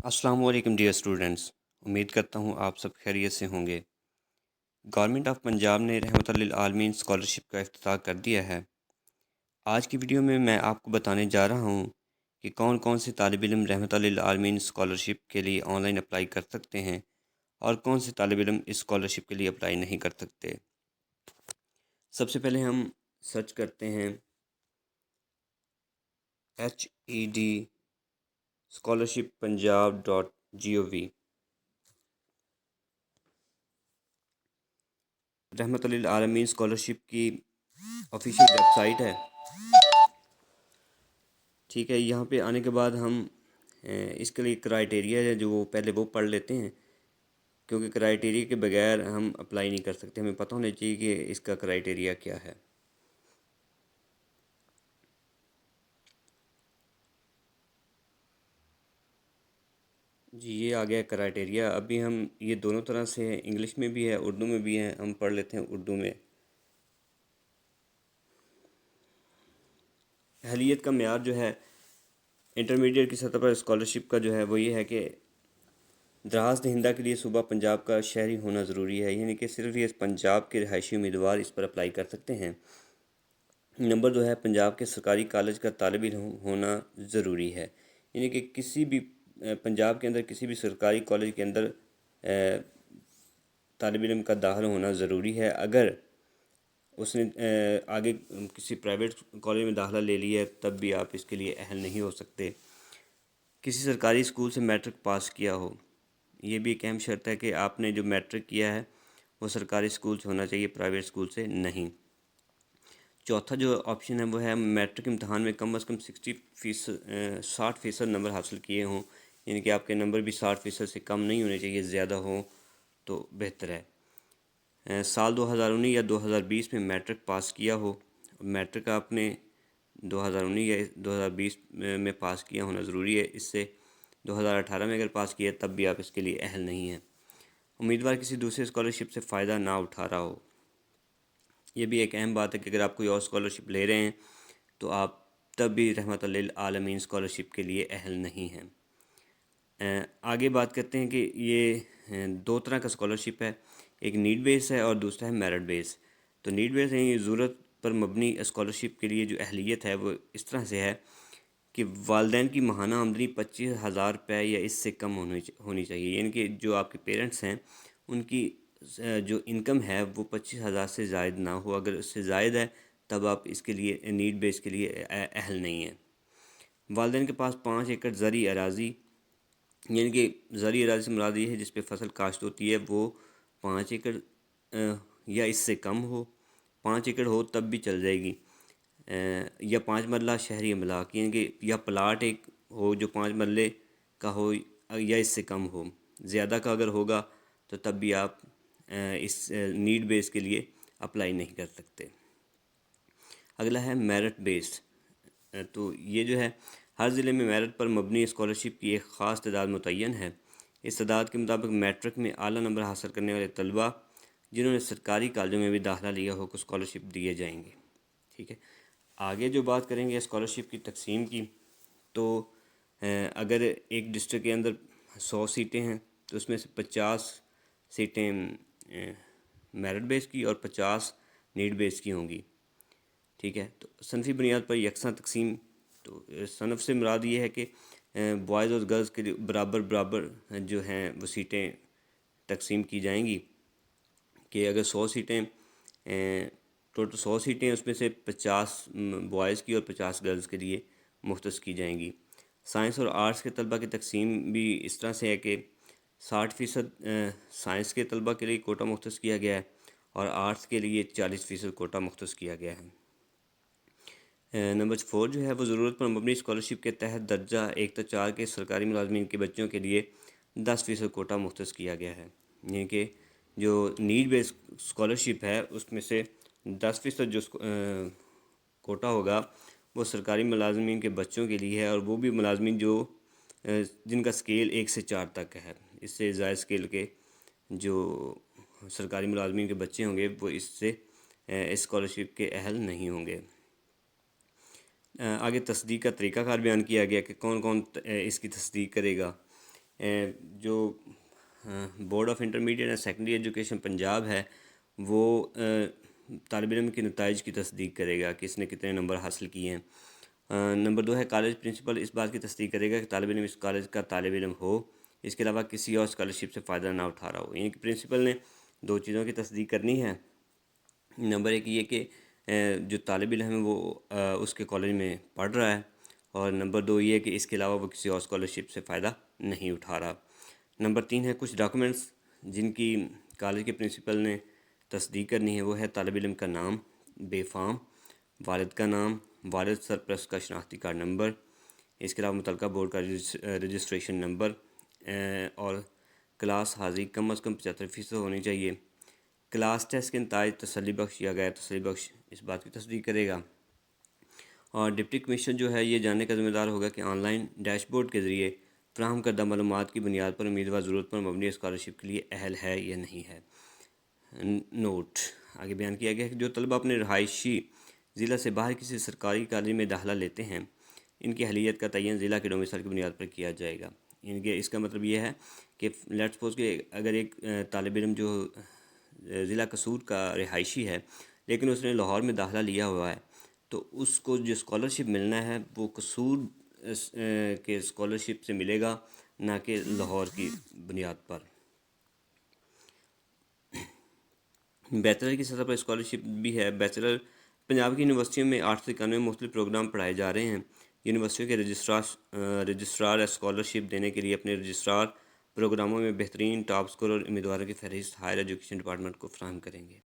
السلام علیکم dear students, امید کرتا ہوں آپ سب خیریت سے ہوں گے۔ گورنمنٹ آف پنجاب نے رحمت للعالمین اسکالرشپ کا افتتاح کر دیا ہے۔ آج کی ویڈیو میں آپ کو بتانے جا رہا ہوں کہ کون کون سے طالب علم رحمت للعالمین اسکالرشپ کے لیے آن لائن اپلائی کر سکتے ہیں اور کون سے طالب علم اس اسکالرشپ کے لیے اپلائی نہیں کر سکتے۔ سب سے پہلے ہم سرچ کرتے ہیں HED scholarshippunjab.gov۔ رحمت للعالمین اسکالرشپ کی آفیشیل ویب سائٹ ہے، ٹھیک ہے۔ یہاں پہ آنے کے بعد ہم اس کے لیے کرائٹیریا ہے جو پہلے وہ پڑھ لیتے ہیں، کیونکہ کرائٹیریا کے بغیر ہم اپلائی نہیں کر سکتے۔ ہمیں پتہ ہونا چاہیے کہ اس کا کرائٹیریا کیا ہے۔ جی یہ آ گیا کرائٹیریا۔ ابھی ہم یہ دونوں طرح سے ہے، انگلش میں بھی ہے اردو میں بھی ہے، ہم پڑھ لیتے ہیں اردو میں۔ اہلیت کا معیار جو ہے انٹرمیڈیٹ کی سطح پر اسکالرشپ کا جو ہے وہ یہ ہے کہ درخواست دہندہ کے لیے صوبہ پنجاب کا شہری ہونا ضروری ہے، یعنی کہ صرف یہ پنجاب کے رہائشی امیدوار اس پر اپلائی کر سکتے ہیں۔ نمبر 2 ہے پنجاب کے سرکاری کالج کا طالب علم ہونا ضروری ہے، یعنی کہ کسی بھی پنجاب کے اندر کسی بھی سرکاری کالج کے اندر طالب علم کا داخل ہونا ضروری ہے۔ اگر اس نے آگے کسی پرائیویٹ کالج میں داخلہ لے لیا ہے تب بھی آپ اس کے لیے اہل نہیں ہو سکتے۔ کسی سرکاری اسکول سے میٹرک پاس کیا ہو، یہ بھی ایک اہم شرط ہے کہ آپ نے جو میٹرک کیا ہے وہ سرکاری اسکول سے ہونا چاہیے، پرائیویٹ اسکول سے نہیں۔ چوتھا جو آپشن ہے وہ ہے میٹرک امتحان میں کم از کم 60% نمبر حاصل کیے ہوں، یعنی کہ آپ کے نمبر بھی 60% سے کم نہیں ہونے چاہیے، زیادہ ہوں تو بہتر ہے۔ سال 2019 یا 2020 میں میٹرک پاس کیا ہو، میٹرک آپ نے 2019 یا 2020 میں پاس کیا ہونا ضروری ہے، اس سے 2018 میں اگر پاس کیا تب بھی آپ اس کے لیے اہل نہیں ہیں۔ امیدوار کسی دوسرے اسکالرشپ سے فائدہ نہ اٹھا رہا ہو، یہ بھی ایک اہم بات ہے کہ اگر آپ کوئی اور اسکالرشپ لے رہے ہیں تو آپ تب بھی رحمت للعالمین اسکالرشپ کے لیے اہل نہیں ہیں۔ آگے بات کرتے ہیں کہ یہ دو طرح کا اسکالرشپ ہے، ایک نیڈ بیس ہے اور دوسرا ہے میرٹ بیس۔ تو نیڈ بیس ہے یہ ضرورت پر مبنی اسکالرشپ کے لیے جو اہلیت ہے وہ اس طرح سے ہے کہ والدین کی ماہانہ آمدنی 25,000 روپے یا اس سے کم ہونی چاہیے، یعنی کہ جو آپ کے پیرنٹس ہیں ان کی جو انکم ہے وہ 25,000 سے زائد نہ ہو، اگر اس سے زائد ہے تب آپ اس کے لیے نیڈ بیس کے لیے اہل نہیں ہیں۔ والدین کے پاس 5 ایکڑ زرعی اراضی، یعنی کہ زرعی اراضی سے مراد یہ ہے جس پہ فصل کاشت ہوتی ہے، وہ 5 ایکڑ یا اس سے کم ہو، 5 ایکڑ ہو تب بھی چل جائے گی، یا 5 مرلہ شہری املاک، یعنی کہ یا پلاٹ ایک ہو جو 5 مرلے کا ہو یا اس سے کم ہو، زیادہ کا اگر ہوگا تو تب بھی آپ اس نیڈ بیس کے لیے اپلائی نہیں کر سکتے۔ اگلا ہے میرٹ بیس۔ تو یہ جو ہے ہر ضلع میں میرٹ پر مبنی اسکالرشپ کی ایک خاص تعداد متعین ہے۔ اس تعداد کے مطابق میٹرک میں اعلیٰ نمبر حاصل کرنے والے طلباء جنہوں نے سرکاری کالجوں میں بھی داخلہ لیا ہو کو اسکالرشپ دیے جائیں گے، ٹھیک ہے۔ آگے جو بات کریں گے اسکالرشپ کی تقسیم کی، تو اگر ایک ڈسٹرکٹ کے اندر 100 سیٹیں ہیں تو اس میں سے 50 سیٹیں میرٹ بیس کی اور 50 نیڈ بیس کی ہوں گی، ٹھیک ہے۔ تو صنفی بنیاد پر یکساں تقسیم، تو صنف سے مراد یہ ہے کہ بوائز اور گرلز کے لیے برابر جو ہیں وہ سیٹیں تقسیم کی جائیں گی، کہ اگر 100 سیٹیں ٹوٹل 100 سیٹیں اس میں سے 50 بوائز کی اور 50 گرلز کے لیے مختص کی جائیں گی۔ سائنس اور آرٹس کے طلبہ کی تقسیم بھی اس طرح سے ہے کہ 60% سائنس کے طلبہ کے لیے کوٹا مختص کیا گیا ہے اور آرٹس کے لیے 40% کوٹا مختص کیا گیا ہے۔ نمبر 4 جو ہے وہ ضرورت پر مبنی اسکالرشپ کے تحت درجہ 1 تا 4 کے سرکاری ملازمین کے بچوں کے لیے 10% کوٹا مختص کیا گیا ہے، یعنی کہ جو نیڈ بیس اسکالرشپ ہے اس میں سے 10% جو کوٹا ہوگا وہ سرکاری ملازمین کے بچوں کے لیے ہے، اور وہ بھی ملازمین جو جن کا سکیل 1 سے 4 تک ہے، اس سے زائد سکیل کے جو سرکاری ملازمین کے بچے ہوں گے وہ اس سے اسکالرشپ کے اہل نہیں ہوں گے۔ آگے تصدیق کا طریقہ کار بیان کیا گیا کہ کون کون اس کی تصدیق کرے گا۔ جو board of intermediate and secondary education Punjab ہے وہ طالب علم کے نتائج کی تصدیق کرے گا کہ اس نے کتنے نمبر حاصل کیے ہیں۔ نمبر 2 ہے کالج پرنسپل اس بات کی تصدیق کرے گا کہ طالب علم اس کالج کا طالب علم ہو، اس کے علاوہ کسی اور اسکالرشپ سے فائدہ نہ اٹھا رہا ہو، یعنی کہ پرنسپل نے 2 چیزوں کی تصدیق کرنی ہے۔ نمبر 1 یہ کہ جو طالب علم ہے وہ اس کے کالج میں پڑھ رہا ہے، اور نمبر 2 یہ کہ اس کے علاوہ وہ کسی اور اسکالرشپ سے فائدہ نہیں اٹھا رہا۔ نمبر 3 ہے کچھ ڈاکومنٹس جن کی کالج کے پرنسپل نے تصدیق کرنی ہے، وہ ہے طالب علم کا نام بے فارم، والد کا نام، والد سرپرست کا شناختی کارڈ نمبر، اس کے علاوہ متعلقہ بورڈ کا رجسٹریشن نمبر، اور کلاس حاضری کم از کم 75% ہونی چاہیے۔ کلاس ٹیسٹ کے نتائج تسلی بخش یا غیر تسلی بخش اس بات کی تصدیق کرے گا۔ اور ڈپٹی کمشنر جو ہے یہ جاننے کا ذمہ دار ہوگا کہ آن لائن ڈیش بورڈ کے ذریعے فراہم کردہ معلومات کی بنیاد پر امیدوار ضرورت پر مبنی اسکالرشپ کے لیے اہل ہے یا نہیں ہے۔ نوٹ آگے بیان کیا گیا ہے کہ جو طلبہ اپنے رہائشی ضلع سے باہر کسی سرکاری کالج میں داخلہ لیتے ہیں، ان کی اہلیت کا تعین ضلع کے ڈومیسائل کی بنیاد پر کیا جائے گا۔ یعنی کہ اس کا مطلب یہ ہے کہ لیٹس سپوز کہ اگر ایک طالب علم جو ضلع قصور کا رہائشی ہے لیکن اس نے لاہور میں داخلہ لیا ہوا ہے، تو اس کو جو اسکالرشپ ملنا ہے وہ قصور کے اسکالرشپ سے ملے گا، نہ کہ لاہور کی بنیاد پر۔ بیچلر کی سطح پر اسکالرشپ بھی ہے۔ بیچلر پنجاب کی یونیورسٹیوں میں 8 سے 91 مختلف پروگرام پڑھائے جا رہے ہیں۔ یونیورسٹیوں کے رجسٹرار اسکالرشپ دینے کے لیے اپنے رجسٹرار پروگراموں میں بہترین ٹاپ اسکورر امیدواروں کی فہرست ہائر ایجوکیشن ڈپارٹمنٹ کو فراہم کریں گے۔